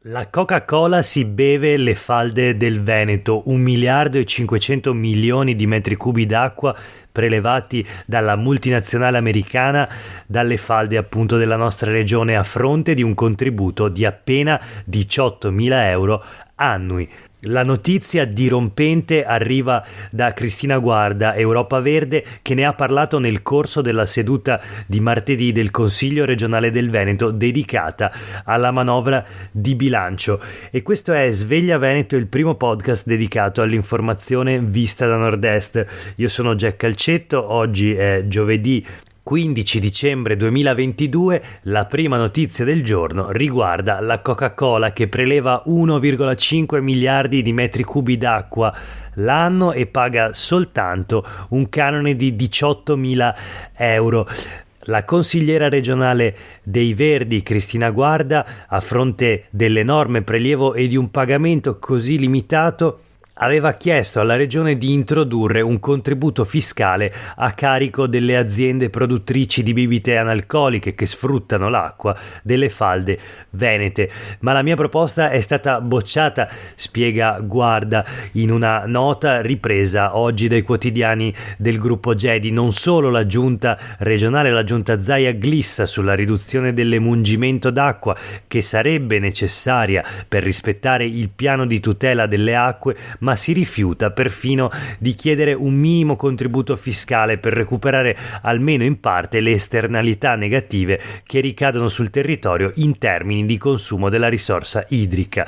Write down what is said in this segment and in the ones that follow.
La Coca-Cola si beve le falde del Veneto, 1 miliardo e 500 milioni di metri cubi d'acqua prelevati dalla multinazionale americana dalle falde appunto della nostra regione a fronte di un contributo di appena 18.000 euro annui. La notizia dirompente arriva da Cristina Guarda, Europa Verde, che ne ha parlato nel corso della seduta di martedì del Consiglio regionale del Veneto dedicata alla manovra di bilancio. E questo è Sveglia Veneto, il primo podcast dedicato all'informazione vista da Nord-Est. Io sono Jack Calcetto, oggi è giovedì 15 dicembre 2022, la prima notizia del giorno riguarda la Coca-Cola che preleva 1,5 miliardi di metri cubi d'acqua l'anno e paga soltanto un canone di 18.000 euro. La consigliera regionale dei Verdi, Cristina Guarda, a fronte dell'enorme prelievo e di un pagamento così limitato, aveva chiesto alla regione di introdurre un contributo fiscale a carico delle aziende produttrici di bibite analcoliche che sfruttano l'acqua delle falde venete. Ma la mia proposta è stata bocciata, spiega Guarda in una nota ripresa oggi dai quotidiani del gruppo Gedi. Non solo la giunta regionale, la giunta Zaia glissa sulla riduzione dell'emungimento d'acqua che sarebbe necessaria per rispettare il piano di tutela delle acque, ma si rifiuta perfino di chiedere un minimo contributo fiscale per recuperare almeno in parte le esternalità negative che ricadono sul territorio in termini di consumo della risorsa idrica.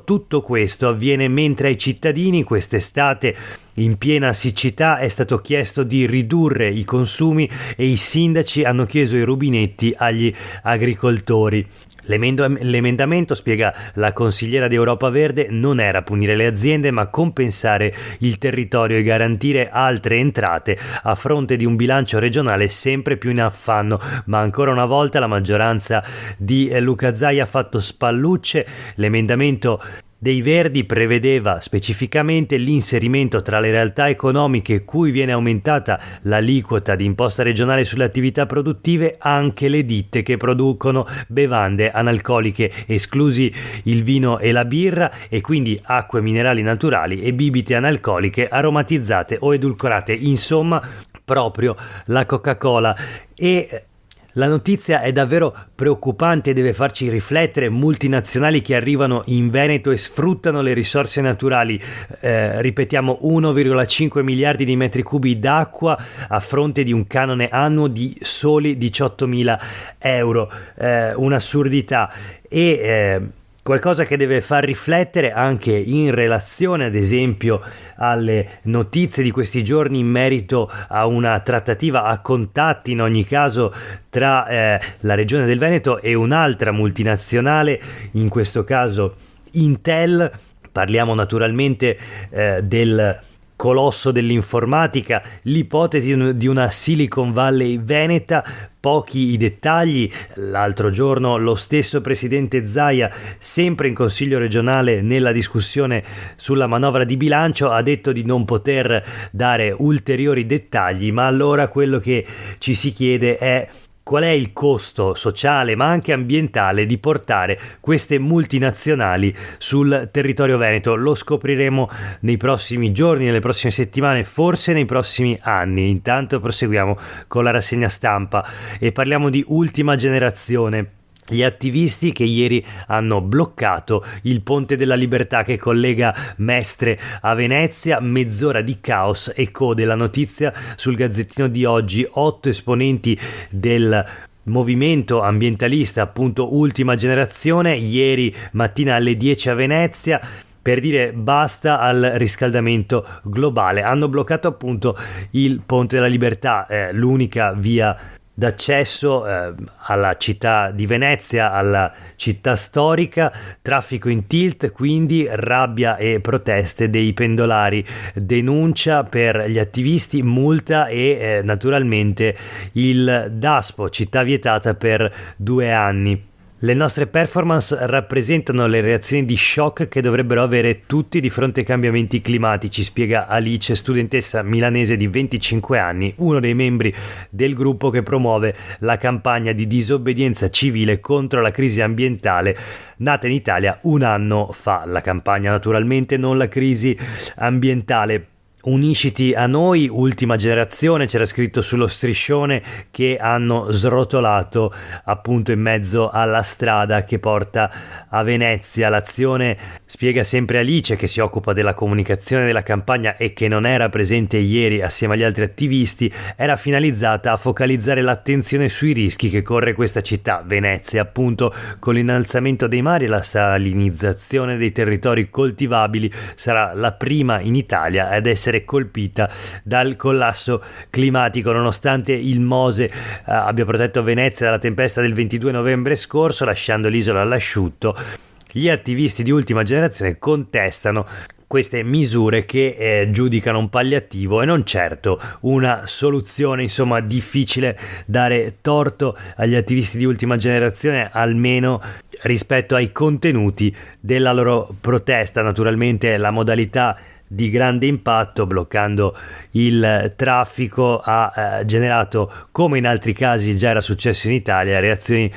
Tutto questo avviene mentre ai cittadini quest'estate, in piena siccità, è stato chiesto di ridurre i consumi e i sindaci hanno chiuso i rubinetti agli agricoltori. L'emendamento, spiega la consigliera di Europa Verde, non era punire le aziende ma compensare il territorio e garantire altre entrate a fronte di un bilancio regionale sempre più in affanno. Ma ancora una volta la maggioranza di Luca Zaia ha fatto spallucce. L'emendamento dei Verdi prevedeva specificamente l'inserimento tra le realtà economiche cui viene aumentata l'aliquota di imposta regionale sulle attività produttive anche le ditte che producono bevande analcoliche, esclusi il vino e la birra, e quindi acque minerali naturali e bibite analcoliche aromatizzate o edulcorate, insomma proprio la Coca-Cola. E la notizia è davvero preoccupante e deve farci riflettere. Multinazionali che arrivano in Veneto e sfruttano le risorse naturali, ripetiamo 1,5 miliardi di metri cubi d'acqua a fronte di un canone annuo di soli 18.000 euro, un'assurdità e qualcosa che deve far riflettere anche in relazione ad esempio alle notizie di questi giorni in merito a una trattativa, a contatti in ogni caso tra la regione del Veneto e un'altra multinazionale, in questo caso Intel. Parliamo naturalmente del colosso dell'informatica, l'ipotesi di una Silicon Valley veneta. Pochi i dettagli. L'altro giorno lo stesso presidente Zaia, sempre in Consiglio regionale nella discussione sulla manovra di bilancio, ha detto di non poter dare ulteriori dettagli, ma allora quello che ci si chiede è: qual è il costo sociale ma anche ambientale di portare queste multinazionali sul territorio veneto? Lo scopriremo nei prossimi giorni, nelle prossime settimane, forse nei prossimi anni. Intanto proseguiamo con la rassegna stampa e parliamo di Ultima Generazione. Gli attivisti che ieri hanno bloccato il Ponte della Libertà che collega Mestre a Venezia, mezz'ora di caos e code. La notizia sul Gazzettino di oggi: 8 esponenti del movimento ambientalista, appunto Ultima Generazione, ieri mattina alle 10 a Venezia, per dire basta al riscaldamento globale. Hanno bloccato appunto il Ponte della Libertà, l'unica via d'accesso alla città di Venezia, alla città storica. Traffico in tilt, quindi rabbia e proteste dei pendolari, denuncia per gli attivisti, multa e naturalmente il Daspo, città vietata per 2 anni. Le nostre performance rappresentano le reazioni di shock che dovrebbero avere tutti di fronte ai cambiamenti climatici, spiega Alice, studentessa milanese di 25 anni, uno dei membri del gruppo che promuove la campagna di disobbedienza civile contro la crisi ambientale nata in Italia un anno fa. La campagna, naturalmente, non la crisi ambientale. Unisciti a noi, ultima generazione, c'era scritto sullo striscione che hanno srotolato appunto in mezzo alla strada che porta a Venezia. L'azione, spiega sempre Alice, che si occupa della comunicazione della campagna e che non era presente ieri assieme agli altri attivisti, era finalizzata a focalizzare l'attenzione sui rischi che corre questa città, Venezia, appunto, con l'innalzamento dei mari e la salinizzazione dei territori coltivabili. Sarà la prima in Italia ad essere colpita dal collasso climatico, nonostante il Mose abbia protetto Venezia dalla tempesta del 22 novembre scorso, lasciando l'isola all'asciutto. Gli attivisti di ultima generazione contestano queste misure che giudicano un palliativo e non certo una soluzione. Insomma, difficile dare torto agli attivisti di ultima generazione, almeno rispetto ai contenuti della loro protesta. Naturalmente la modalità di grande impatto, bloccando il traffico, ha generato, come in altri casi già era successo in Italia, reazioni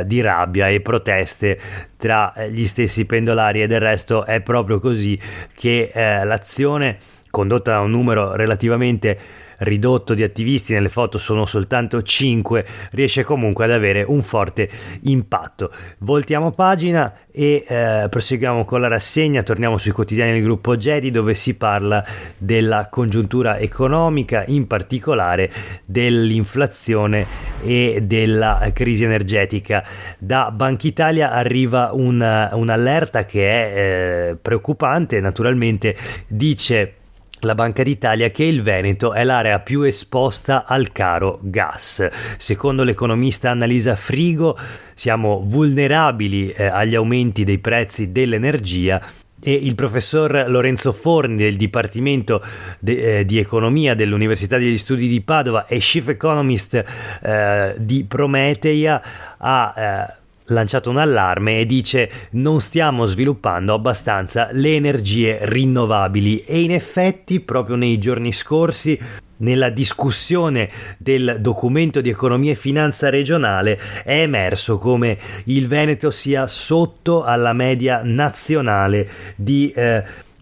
di rabbia e proteste tra gli stessi pendolari, e del resto è proprio così che l'azione, condotta da un numero relativamente ridotto di attivisti, nelle foto sono soltanto 5, riesce comunque ad avere un forte impatto. Voltiamo pagina e proseguiamo con la rassegna. Torniamo sui quotidiani del gruppo Gedi, dove si parla della congiuntura economica, in particolare dell'inflazione e della crisi energetica. Da Banca Italia arriva un'allerta che è preoccupante. Naturalmente dice la Banca d'Italia che il Veneto è l'area più esposta al caro gas. Secondo l'economista Annalisa Frigo, siamo vulnerabili agli aumenti dei prezzi dell'energia, e il professor Lorenzo Forni del Dipartimento di Economia dell'Università degli Studi di Padova e Chief Economist di Prometeia ha lanciato un allarme e dice: non stiamo sviluppando abbastanza le energie rinnovabili. E in effetti proprio nei giorni scorsi, nella discussione del documento di economia e finanza regionale, è emerso come il Veneto sia sotto alla media nazionale di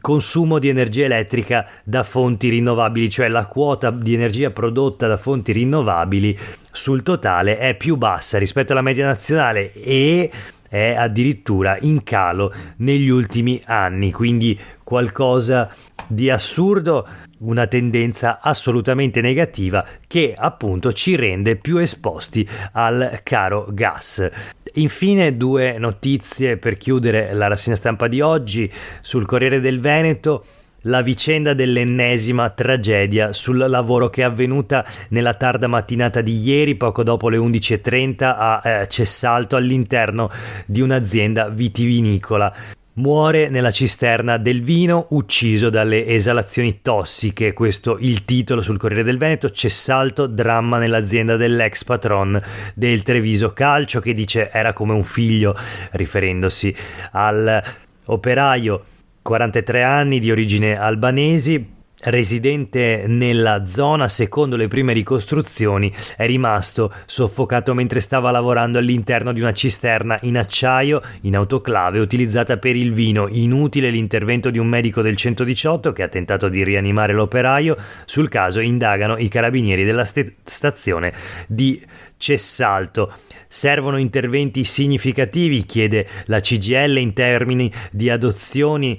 consumo di energia elettrica da fonti rinnovabili, cioè la quota di energia prodotta da fonti rinnovabili sul totale è più bassa rispetto alla media nazionale e è addirittura in calo negli ultimi anni, quindi qualcosa di assurdo, una tendenza assolutamente negativa che appunto ci rende più esposti al caro gas. Infine, due notizie per chiudere la rassegna stampa di oggi. Sul Corriere del Veneto, la vicenda dell'ennesima tragedia sul lavoro che è avvenuta nella tarda mattinata di ieri, poco dopo le 11:30 a Cessalto, all'interno di un'azienda vitivinicola. Muore nella cisterna del vino, ucciso dalle esalazioni tossiche. Questo il titolo sul Corriere del Veneto. Cessalto, dramma nell'azienda dell'ex patron del Treviso Calcio, che dice era come un figlio, riferendosi all'operaio 43 anni di origine albanesi, residente nella zona. Secondo le prime ricostruzioni è rimasto soffocato mentre stava lavorando all'interno di una cisterna in acciaio in autoclave utilizzata per il vino. Inutile l'intervento di un medico del 118 che ha tentato di rianimare l'operaio. Sul caso indagano i carabinieri della stazione di Cessalto. Servono interventi significativi, chiede la CGIL, in termini di adozione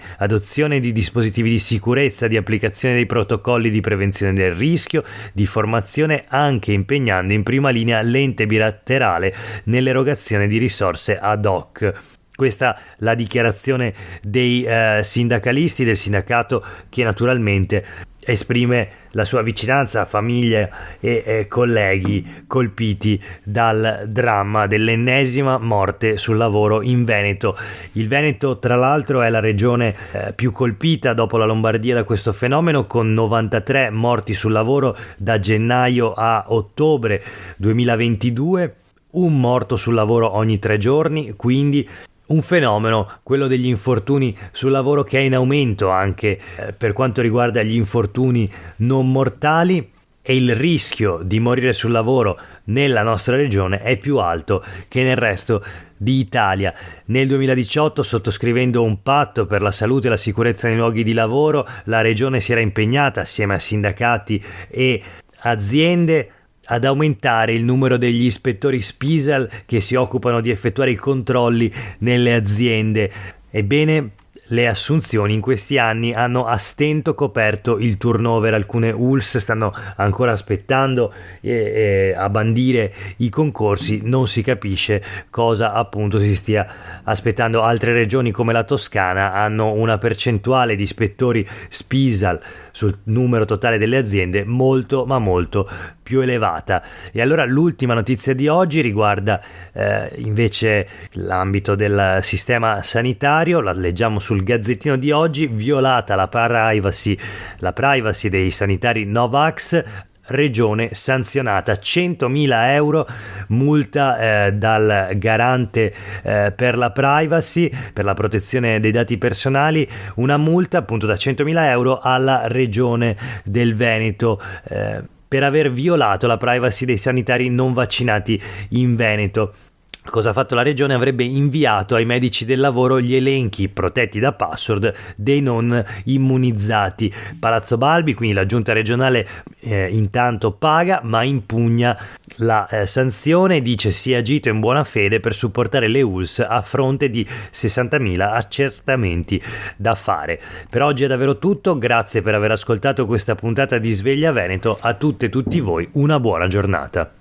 di dispositivi di sicurezza, di applicazione dei protocolli di prevenzione del rischio, di formazione, anche impegnando in prima linea l'ente bilaterale nell'erogazione di risorse ad hoc. Questa la dichiarazione dei sindacalisti, del sindacato, che naturalmente esprime la sua vicinanza a famiglie e colleghi colpiti dal dramma dell'ennesima morte sul lavoro in Veneto. Il Veneto, tra l'altro, è la regione più colpita dopo la Lombardia da questo fenomeno, con 93 morti sul lavoro da gennaio a ottobre 2022. un morto sul lavoro ogni 3 giorni, quindi un fenomeno, quello degli infortuni sul lavoro, che è in aumento anche per quanto riguarda gli infortuni non mortali, e il rischio di morire sul lavoro nella nostra regione è più alto che nel resto d'Italia. Nel 2018, sottoscrivendo un patto per la salute e la sicurezza nei luoghi di lavoro, la regione si era impegnata assieme a sindacati e aziende ad aumentare il numero degli ispettori Spisal che si occupano di effettuare i controlli nelle aziende. Ebbene, le assunzioni in questi anni hanno a stento coperto il turnover. Alcune ULSS stanno ancora aspettando a bandire i concorsi, non si capisce cosa appunto si stia aspettando. Altre regioni come la Toscana hanno una percentuale di ispettori Spisal sul numero totale delle aziende molto ma molto più elevata. E allora l'ultima notizia di oggi riguarda invece l'ambito del sistema sanitario. La leggiamo sul Gazzettino di oggi: violata la privacy dei sanitari Novax, regione sanzionata, 100.000 euro multa dal garante per la privacy, per la protezione dei dati personali, una multa appunto da 100.000 euro alla regione del Veneto per aver violato la privacy dei sanitari non vaccinati in Veneto. Cosa ha fatto la regione? Avrebbe inviato ai medici del lavoro gli elenchi protetti da password dei non immunizzati. Palazzo Balbi, quindi la giunta regionale, intanto paga ma impugna la sanzione, dice si è agito in buona fede per supportare le ULSS a fronte di 60.000 accertamenti da fare. Per oggi è davvero tutto, grazie per aver ascoltato questa puntata di Sveglia Veneto. A tutte e tutti voi una buona giornata.